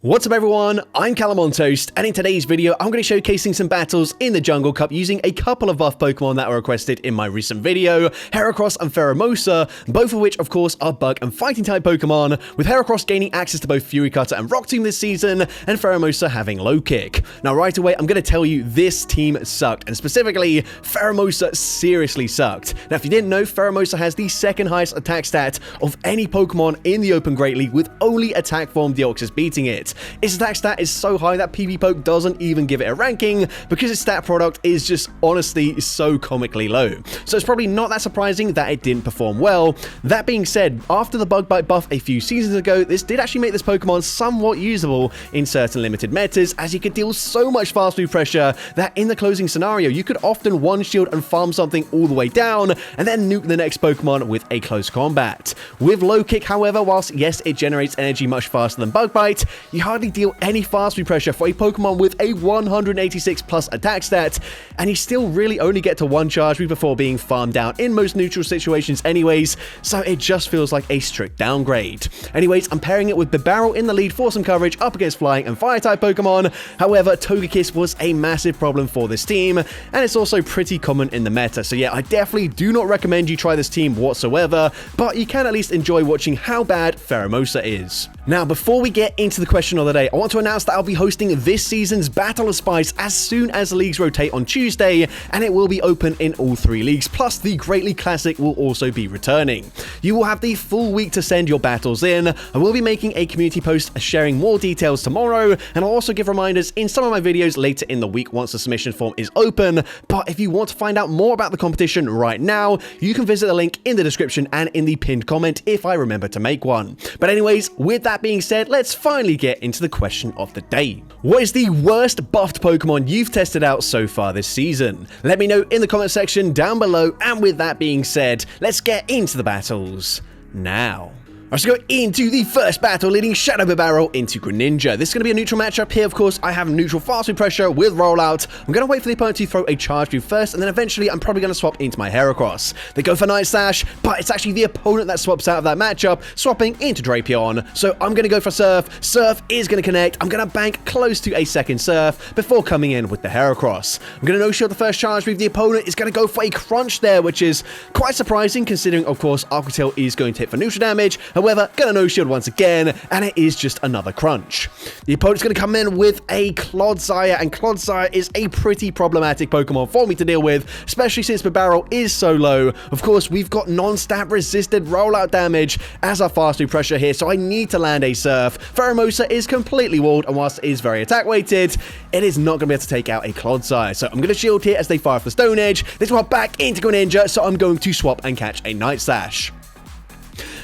What's up everyone, I'm CallumOnToast, and in today's video I'm going to be showcasing some battles in the Jungle Cup using a couple of buff Pokemon that were requested in my recent video, Heracross and Pheromosa, both of which of course are bug and fighting type Pokemon, with Heracross gaining access to both Fury Cutter and Rock Tomb this season, and Pheromosa having low kick. Now right away I'm going to tell you this team sucked, and specifically Pheromosa seriously sucked. Now if you didn't know, Pheromosa has the second highest attack stat of any Pokemon in the Open Great League, with only Attack Form Deoxys beating it. Its attack stat is so high that PvPoke doesn't even give it a ranking because its stat product is just honestly so comically low. So it's probably not that surprising that it didn't perform well. That being said, after the Bug Bite buff a few seasons ago, this did actually make this Pokemon somewhat usable in certain limited metas, as you could deal so much fast move pressure that in the closing scenario you could often one shield and farm something all the way down and then nuke the next Pokemon with a close combat. With low kick, however, whilst yes it generates energy much faster than Bug Bite, you hardly deal any fast move pressure for a Pokemon with a 186 plus attack stat, and you still really only get to one charge move before being farmed down in most neutral situations anyways, so it just feels like a strict downgrade. Anyways, I'm pairing it with Bibarel in the lead for some coverage up against flying and fire type Pokemon. However, Togekiss was a massive problem for this team, and it's also pretty common in the meta, so yeah, I definitely do not recommend you try this team whatsoever, but you can at least enjoy watching how bad Pheromosa is. Now, before we get into the question of the day, I want to announce that I'll be hosting this season's Battle of Spice as soon as the leagues rotate on Tuesday, and it will be open in all three leagues, plus the Great League Classic will also be returning. You will have the full week to send your battles in. I will be making a community post sharing more details tomorrow, and I'll also give reminders in some of my videos later in the week once the submission form is open. But if you want to find out more about the competition right now, you can visit the link in the description and in the pinned comment if I remember to make one. But anyways, with that being said, let's finally get into the question of the day. What is the worst buffed Pokemon you've tested out so far this season? Let me know in the comment section down below, and with that being said, let's get into the battles now. Let's go into the first battle, leading Shadow Bibarel into Greninja. This is going to be a neutral matchup here. Of course, I have neutral fast move pressure with rollout. I'm going to wait for the opponent to throw a charge move first, and then eventually I'm probably going to swap into my Heracross. They go for Night Slash, but it's actually the opponent that swaps out of that matchup, swapping into Drapion. So I'm going to go for Surf. Surf is going to connect. I'm going to bank close to a second Surf before coming in with the Heracross. I'm going to no-shield the first charge move. The opponent is going to go for a Crunch there, which is quite surprising considering, of course, Aqua Tail is going to hit for neutral damage. However, gonna no-shield once again, and it is just another Crunch. The opponent's gonna come in with a Clodsire, and Clodsire is a pretty problematic Pokemon for me to deal with, especially since Bibarel is so low. Of course, we've got non-stat resisted rollout damage as our fast move pressure here, so I need to land a Surf. Pheromosa is completely walled, and whilst it is very attack weighted, it is not gonna be able to take out a Clodsire. So I'm gonna shield here as they fire off the Stone Edge. They swap back into Greninja, so I'm going to swap and catch a Night Slash.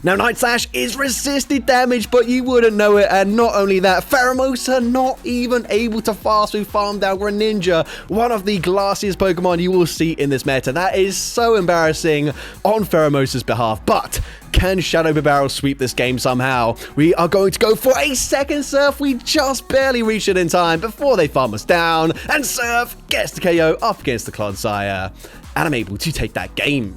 Now, Night Slash is resisted damage, but you wouldn't know it, and not only that, Pheromosa not even able to fast move farm down Greninja, one of the glassiest Pokemon you will see in this meta. That is so embarrassing on Pheromosa's behalf, but can Shadow Bibarel sweep this game somehow? We are going to go for a second Surf. We just barely reached it in time before they farm us down, and Surf gets the KO up against the Clodsire, and I'm able to take that game.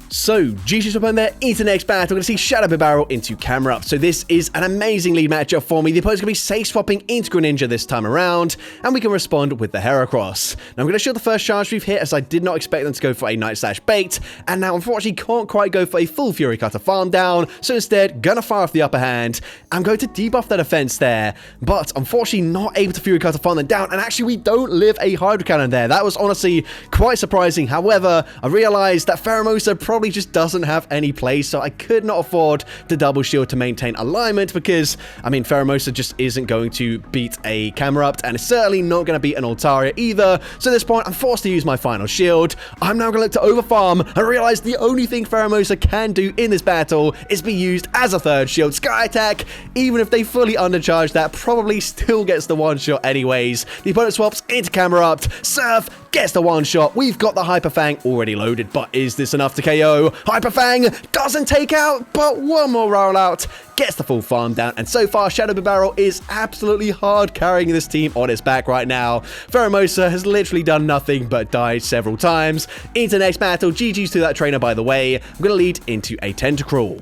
So, GG's up on there into the next battle. We're going to see Shadow Bibarel into Camerupt. So this is an amazing lead matchup for me. The opponent's going to be safe swapping into Greninja this time around, and we can respond with the Heracross. Now I'm going to shield the first charge move here, as I did not expect them to go for a Night Slash bait, and now unfortunately can't quite go for a full Fury Cutter farm down, so instead gonna fire off the upper hand. I'm going to debuff their defense there, but unfortunately not able to Fury Cutter farm them down, and actually we don't live a Hydro Cannon there. That was honestly quite surprising. However, I realized that Pheromosa probably just doesn't have any play, so I could not afford to double shield to maintain alignment, because I mean Pheromosa just isn't going to beat a Camerupt, and it's certainly not going to beat an Altaria either. So at this point I'm forced to use my final shield. I'm now going to look to overfarm and realize the only thing Pheromosa can do in this battle is be used as a third shield. Sky Attack, even if they fully undercharge that, probably still gets the one shot anyways. The opponent swaps into Camerupt. Surf gets the one shot. We've got the Hyper Fang already loaded, but is this enough to KO? Hyper Fang doesn't take out, but one more rollout gets the full farm down, and so far Shadow Bibarel is absolutely hard carrying this team on its back right now. Pheromosa has literally done nothing but died several times. Into the next battle. GG's to that trainer, by the way. I'm going to lead into a Tentacruel.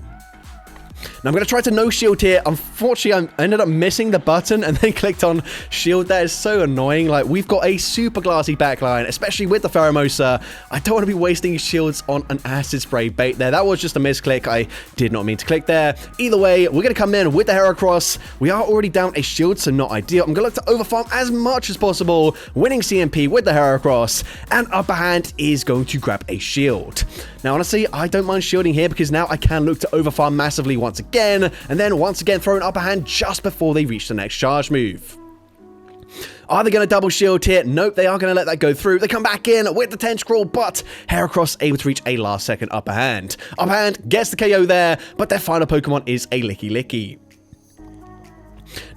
Now I'm going to try to no shield here. Unfortunately, I ended up missing the button and then clicked on shield. That is so annoying. Like, we've got a super glassy backline, especially with the Pheromosa. I don't want to be wasting shields on an acid spray bait there. That was just a misclick. I did not mean to click there. Either way, we're going to come in with the Heracross. We are already down a shield, so not ideal. I'm going to look to overfarm as much as possible, winning CMP with the Heracross, and upper hand is going to grab a shield. Now, honestly, I don't mind shielding here because now I can look to overfarm massively once again, and then once again throw an upper hand just before they reach the next charge move. Are they going to double shield here? Nope, they are going to let that go through. They come back in with the Tentacruel, but Heracross able to reach a last second upper hand. Upper hand gets the KO there, but their final Pokemon is a Licky Licky.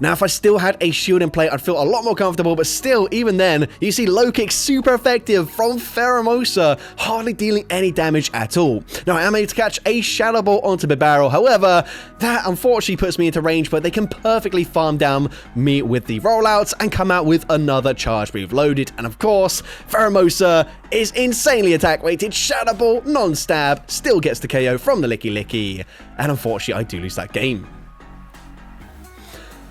Now, if I still had a shield in play, I'd feel a lot more comfortable, but still, even then, you see low kick super effective from Pheromosa, hardly dealing any damage at all. Now, I am able to catch a Shadow Ball onto Bibarel, however, that unfortunately puts me into range, but they can perfectly farm down me with the rollouts and come out with another charge move loaded, and of course, Pheromosa is insanely attack weighted, Shadow Ball, non-stab, still gets the KO from the Licky Licky, and unfortunately, I do lose that game.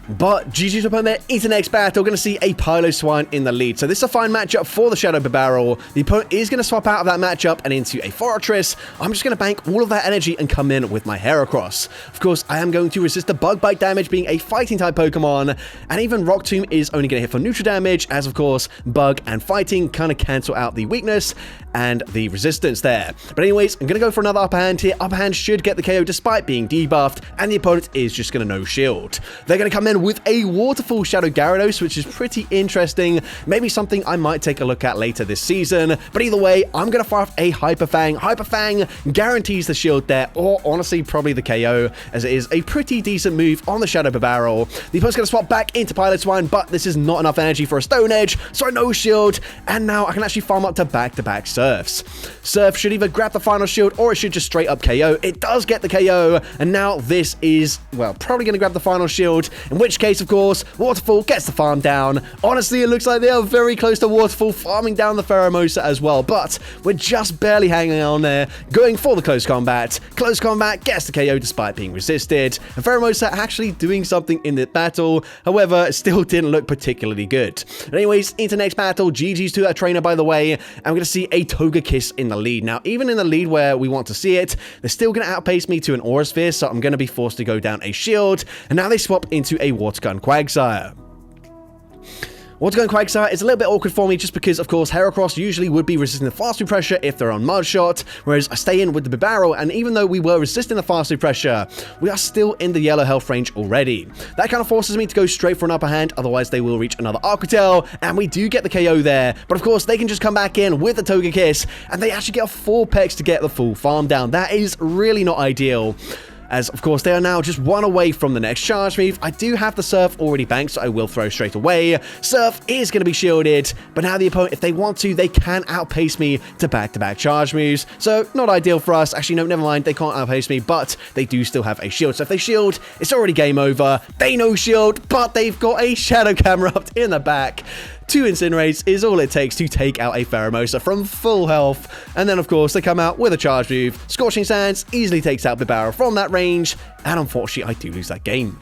But GG's opponent there into the next battle. Going to see a Piloswine in the lead. So this is a fine matchup for the Shadow Bibarel. The opponent is going to swap out of that matchup and into a Fortress. I'm just going to bank all of that energy and come in with my Heracross. Of course, I am going to resist the Bug Bite damage being a fighting type Pokemon. And even Rock Tomb is only going to hit for neutral damage, as of course, Bug and Fighting kind of cancel out the weakness and the resistance there. But anyways, I'm going to go for another upper hand here. Upper hand should get the KO despite being debuffed, and the opponent is just going to no shield. They're going to come in with a Waterfall Shadow Gyarados, which is pretty interesting. Maybe something I might take a look at later this season. But either way, I'm going to fire off a Hyper Fang. Hyper Fang guarantees the shield there, or honestly, probably the KO, as it is a pretty decent move on the Shadow Bibarel. The opponent's going to swap back into Piloswine, but this is not enough energy for a Stone Edge, so I no shield, and now I can actually farm up to back-to-back Surfs. Surf should either grab the final shield, or it should just straight up KO. It does get the KO, and now this is, well, probably going to grab the final shield, in which case, of course, Waterfall gets the farm down. Honestly, it looks like they are very close to Waterfall farming down the Pheromosa as well, but we're just barely hanging on there, going for the close combat. Close combat gets the KO despite being resisted, and Pheromosa actually doing something in the battle, however, it still didn't look particularly good. But anyways, into next battle, GG's to that trainer, by the way, and we're going to see a Togekiss in the lead. Now, even in the lead where we want to see it, they're still going to outpace me to an Aura Sphere, so I'm going to be forced to go down a shield, and now they swap into a Water Gun Quagsire. Water Gun Quagsire is a little bit awkward for me just because, of course, Heracross usually would be resisting the fast food pressure if they're on Mud Shot, whereas I stay in with the Bibarel, and even though we were resisting the fast food pressure, we are still in the yellow health range already. That kind of forces me to go straight for an upper hand, otherwise they will reach another Arquitel, and we do get the KO there, but of course they can just come back in with the Togekiss, and they actually get 4 pecks to get the full farm down. That is really not ideal, as of course they are now just 1 away from the next charge move. I do have the Surf already banked, so I will throw straight away. Surf is going to be shielded, but now the opponent, if they want to, they can outpace me to back-to-back charge moves, so not ideal for us. Actually, no, never mind, they can't outpace me, but they do still have a shield, so if they shield, it's already game over. They no shield, but they've got a Shadow Camerupt in the back. 2 Incinerates is all it takes to take out a Pheromosa from full health, and then of course they come out with a charge move. Scorching Sands easily takes out Bibarel from that range, and unfortunately I do lose that game.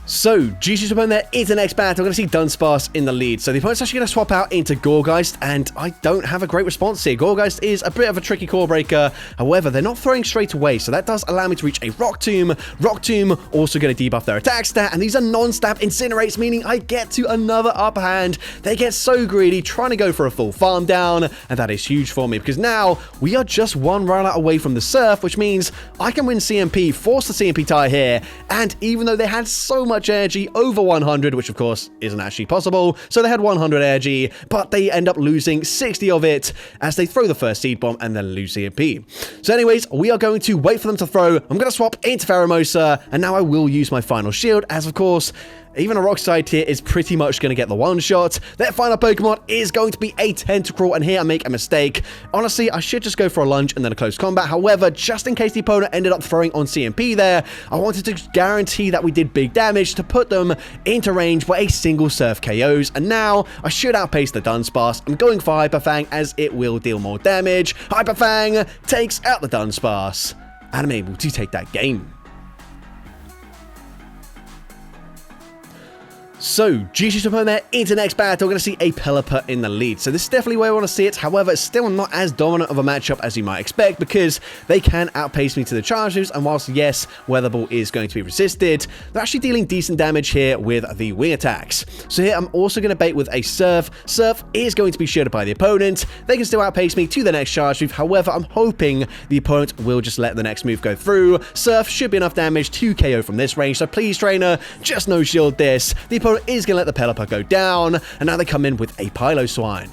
So, GG's opponent there is the next battle. We're going to see Dunsparce in the lead. So the opponent's actually going to swap out into Gourgeist, and I don't have a great response here. Gourgeist is a bit of a tricky core breaker. However, they're not throwing straight away, so that does allow me to reach a Rock Tomb. Rock Tomb also going to debuff their attack stat, and these are non-stab Incinerates, meaning I get to another upper hand. They get so greedy, trying to go for a full farm down, and that is huge for me, because now we are just 1 rollout away from the Surf, which means I can win CMP, force the CMP tie here, and even though they had so much energy, over 100, which of course isn't actually possible, so they had 100 energy, but they end up losing 60 of it as they throw the first Seed Bomb and then lose CMP. So anyways, we are going to wait for them to throw. I'm going to swap into Pheromosa, and now I will use my final shield, as of course even a Rock Slide here is pretty much going to get the one-shot. Their final Pokemon is going to be a Tentacruel, and here I make a mistake. Honestly, I should just go for a lunge and then a close combat. However, just in case the opponent ended up throwing on CMP there, I wanted to guarantee that we did big damage to put them into range where a single Surf KOs, and now I should outpace the Dunsparce. I'm going for Hyper Fang as it will deal more damage. Hyper Fang takes out the Dunsparce. and I'm able to take that game. So, GG's opponent there into the next battle. We're going to see a Pelipper in the lead. So this is definitely where I want to see it. However, it's still not as dominant of a matchup as you might expect because they can outpace me to the charge moves. And whilst, yes, Weather Ball is going to be resisted, they're actually dealing decent damage here with the wing attacks. So here, I'm also going to bait with a Surf. Surf is going to be shielded by the opponent. They can still outpace me to the next charge move. However, I'm hoping the opponent will just let the next move go through. Surf should be enough damage to KO from this range. So please, trainer, just no shield this. The opponent is going to let the Pelipper go down, and now they come in with a Piloswine.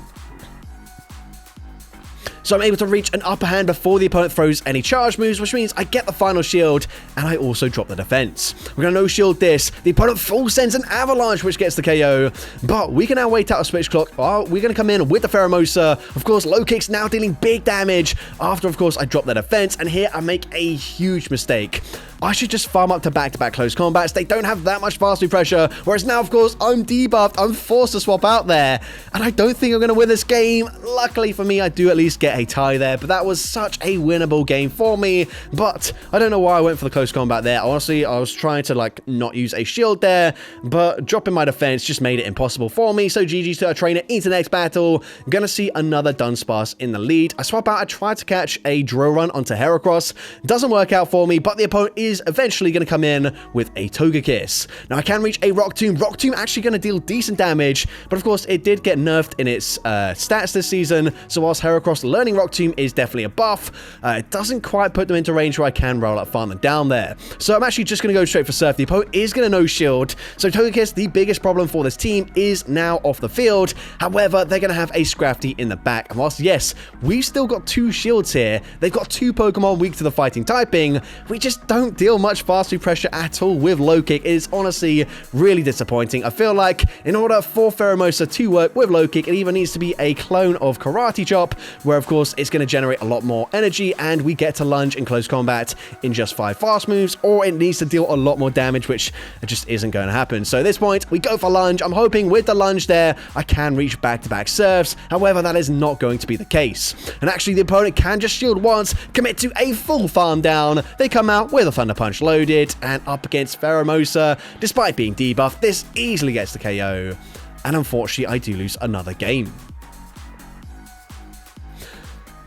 So I'm able to reach an upper hand before the opponent throws any charge moves, which means I get the final shield, and I also drop the defense. We're going to no-shield this. The opponent full sends an Avalanche, which gets the KO, but we can now wait out a switch clock. Oh, we're going to come in with the Pheromosa. Of course, low kicks now dealing big damage after, of course, I drop the defense, and here I make a huge mistake. I should just farm up to back-to-back close combats. They don't have that much fast move pressure, whereas now, of course, I'm debuffed. I'm forced to swap out there, and I don't think I'm going to win this game. Luckily for me, I do at least get a tie there, but that was such a winnable game for me, but I don't know why I went for the close combat there. Honestly, I was trying to, like, not use a shield there, but dropping my defense just made it impossible for me, so GG's to our trainer into the next battle. I'm going to see another Dunsparce in the lead. I swap out. I try to catch a drill run onto Heracross. Doesn't work out for me, but the opponent is eventually going to come in with a Togekiss. Now I can reach a Rock Tomb. Rock Tomb actually going to deal decent damage, but of course it did get nerfed in its stats this season, so whilst Heracross learning Rock Tomb is definitely a buff, it doesn't quite put them into range where I can roll up, farm them down there. So I'm actually just going to go straight for Surf. The opponent is going to no shield, so Togekiss, the biggest problem for this team, is now off the field. However, they're going to have a Scrafty in the back, and whilst yes, we've still got two shields here, they've got two Pokemon weak to the fighting typing, we just don't deal much fast move pressure at all with low kick. It is honestly really disappointing. I feel like in order for Pheromosa to work with low kick, it either needs to be a clone of Karate Chop, where of course it's going to generate a lot more energy and we get to lunge in close combat in just 5 fast moves, or it needs to deal a lot more damage, which just isn't going to happen. So at this point, we go for lunge. I'm hoping with the lunge there, I can reach back-to-back serves. However, that is not going to be the case. And actually, the opponent can just shield once, commit to a full farm down. They come out with a Thunder Punch loaded, and up against Pheromosa, despite being debuffed, this easily gets the KO. And unfortunately, I do lose another game.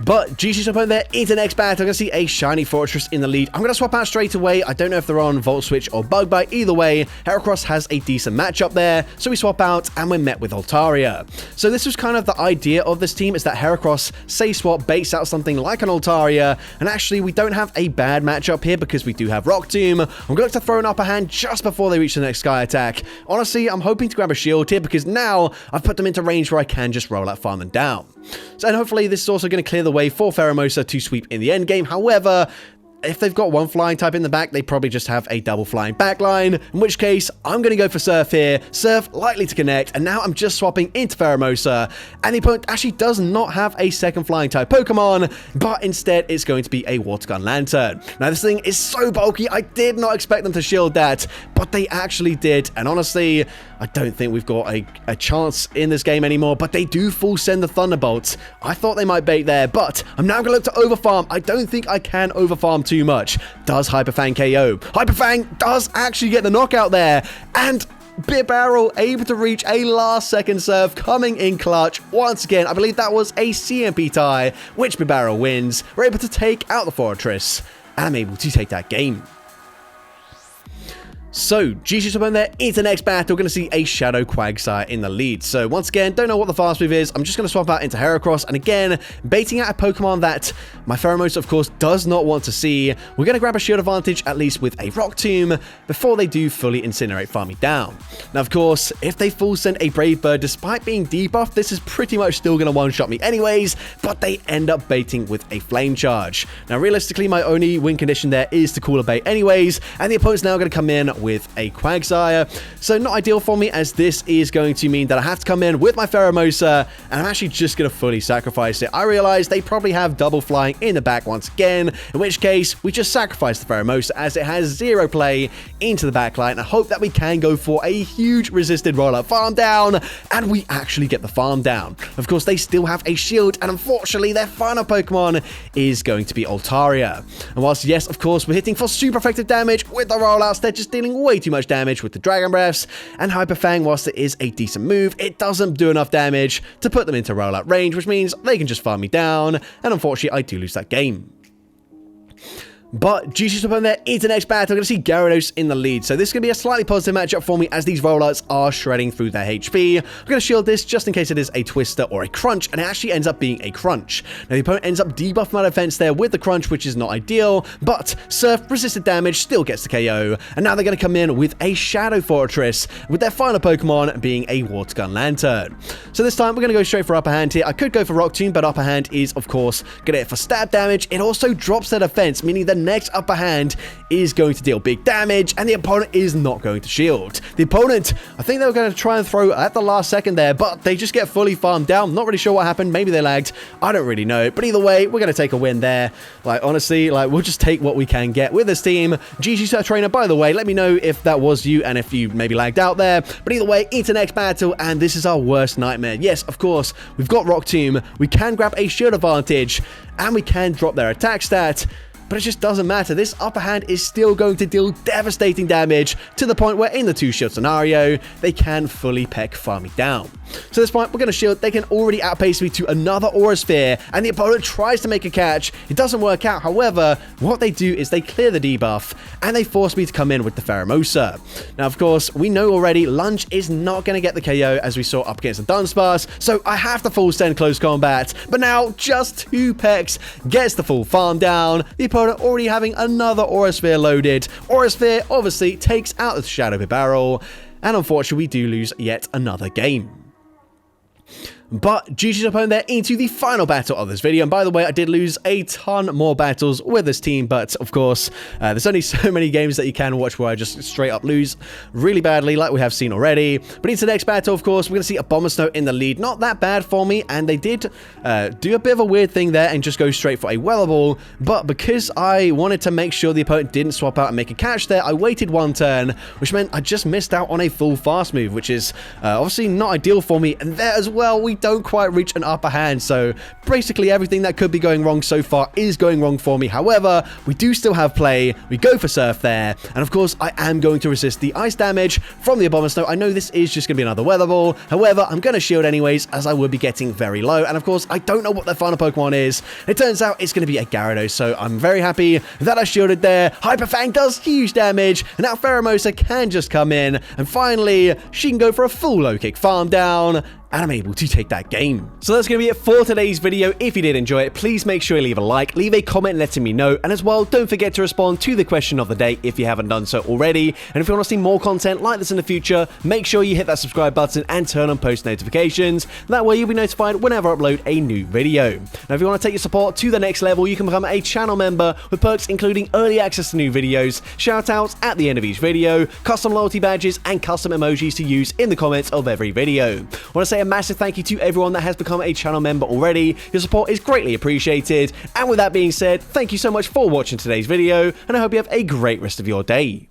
But GG's opponent there into the next battle. I'm going to see a Shiny Fortress in the lead. I'm going to swap out straight away. I don't know if they're on Volt Switch or Bug Bite. Either way, Heracross has a decent matchup there. So we swap out and we're met with Altaria. So this was kind of the idea of this team, is that Heracross say swap, baits out something like an Altaria. And actually, we don't have a bad matchup here because we do have Rock Tomb. I'm going to look to throw an upper hand just before they reach the next Sky Attack. Honestly, I'm hoping to grab a shield here because now I've put them into range where I can just roll out, farm them down. So, and hopefully this is also going to clear the way for Pheromosa to sweep in the end game. However, if they've got one flying type in the back, they probably just have a double flying backline, in which case I'm going to go for Surf here. Surf likely to connect, and now I'm just swapping into Pheromosa, and the opponent actually does not have a second flying type Pokemon, but instead it's going to be a Water Gun Lantern. Now this thing is so bulky, I did not expect them to shield that, but they actually did, and honestly, I don't think we've got a chance in this game anymore, but they do full send the Thunderbolts. I thought they might bait there, but I'm now going to look to overfarm. I don't think I can overfarm too much. Does Hyperfang KO? Hyperfang does actually get the knockout there, and Bibarel able to reach a last second serve, coming in clutch once again. I believe that was a CMP tie, which Bibarel wins. We're able to take out the Fortress, and I'm able to take that game. So, GG's opponent there into the next battle. We're going to see a Shadow Quagsire in the lead. So, once again, don't know what the fast move is. I'm just going to swap out into Heracross. And again, baiting out a Pokemon that my Pheromosa, of course, does not want to see. We're going to grab a shield advantage, at least with a Rock Tomb, before they do fully incinerate, farm me down. Now, of course, if they full send a Brave Bird, despite being debuffed, this is pretty much still going to one-shot me anyways, but they end up baiting with a Flame Charge. Now, realistically, my only win condition there is to Cooler Bait anyways, and the opponent's now going to come in with a Quagsire. So not ideal for me, as this is going to mean that I have to come in with my Pheromosa, and I'm actually just going to fully sacrifice it. I realize they probably have double flying in the back once again, in which case we just sacrifice the Pheromosa as it has 0 play into the backline. I hope that we can go for a huge resisted roll-up farm down, and we actually get the farm down. Of course, they still have a shield, and unfortunately their final Pokemon is going to be Altaria. And whilst yes, of course, we're hitting for super effective damage with the rollouts, they're just dealing way too much damage with the Dragon Breaths, and Hyper Fang, whilst it is a decent move, it doesn't do enough damage to put them into rollout range, which means they can just farm me down, and unfortunately I do lose that game. But GG's up on there into the next battle. We're going to see Gyarados in the lead. So this is going to be a slightly positive matchup for me, as these rollouts are shredding through their HP. I'm going to shield this just in case it is a Twister or a Crunch, and it actually ends up being a Crunch. Now the opponent ends up debuffing my defense there with the Crunch, which is not ideal, but Surf resisted damage still gets the KO. And now they're going to come in with a Shadow Fortress, with their final Pokemon being a Water Gun Lantern. So this time we're going to go straight for Upper Hand here. I could go for Rock Tomb, but Upper Hand is of course going to hit for stab damage. It also drops their defense, meaning the next Upper Hand is going to deal big damage, and the opponent is not going to shield. The opponent, I think they were going to try and throw at the last second there, but they just get fully farmed down. Not really sure what happened. Maybe they lagged. I don't really know. But either way, we're going to take a win there. Like, honestly, like, we'll just take what we can get with this team. GG Trainer, by the way, let me know if that was you and if you maybe lagged out there. But either way, into next battle, and this is our worst nightmare. Yes, of course, we've got Rock Tomb. We can grab a shield advantage, and we can drop their attack stat. But it just doesn't matter. This Upper Hand is still going to deal devastating damage, to the point where in the 2-shield scenario, they can fully peck farm me down. So at this point, we're going to shield. They can already outpace me to another Aura Sphere, and the opponent tries to make a catch. It doesn't work out. However, what they do is they clear the debuff, and they force me to come in with the Pheromosa. Now, of course, we know already Lunge is not going to get the KO, as we saw up against the Dunsparce, so I have to full send close combat. But now, just 2 pecks gets the full farm down. The opponent already having another Aura Sphere loaded. Aura Sphere obviously takes out the Shadow Pit Barrel, and unfortunately we do lose yet another game. But GG's opponent there into the final battle of this video. And by the way, I did lose a ton more battles with this team, but of course, there's only so many games that you can watch where I just straight up lose really badly, like we have seen already. But into the next battle, of course, we're going to see a Abomasnow in the lead. Not that bad for me, and they did do a bit of a weird thing there and just go straight for a Weather Ball. But because I wanted to make sure the opponent didn't swap out and make a catch there, I waited 1 turn, which meant I just missed out on a full fast move, which is obviously not ideal for me. And there as well, we don't quite reach an Upper Hand, so basically everything that could be going wrong so far is going wrong for me. However, we do still have play. We go for Surf there, and of course I am going to resist the ice damage from the Abomasnow. I know this is just going to be another Weather Ball. However, I'm going to shield anyways, as I will be getting very low, and of course I don't know what their final Pokemon is. It turns out it's going to be a Gyarados, so I'm very happy that I shielded there. Hyper Fang does huge damage, and now Pheromosa can just come in, and finally she can go for a full low kick farm down, and I'm able to take that game. So that's going to be it for today's video. If you did enjoy it, please make sure you leave a like, leave a comment letting me know, and as well, don't forget to respond to the question of the day if you haven't done so already. And if you want to see more content like this in the future, make sure you hit that subscribe button and turn on post notifications. That way you'll be notified whenever I upload a new video. Now, if you want to take your support to the next level, you can become a channel member with perks including early access to new videos, shoutouts at the end of each video, custom loyalty badges, and custom emojis to use in the comments of every video. I want to say a massive thank you to everyone that has become a channel member already. Your support is greatly appreciated. And with that being said, thank you so much for watching today's video, and I hope you have a great rest of your day.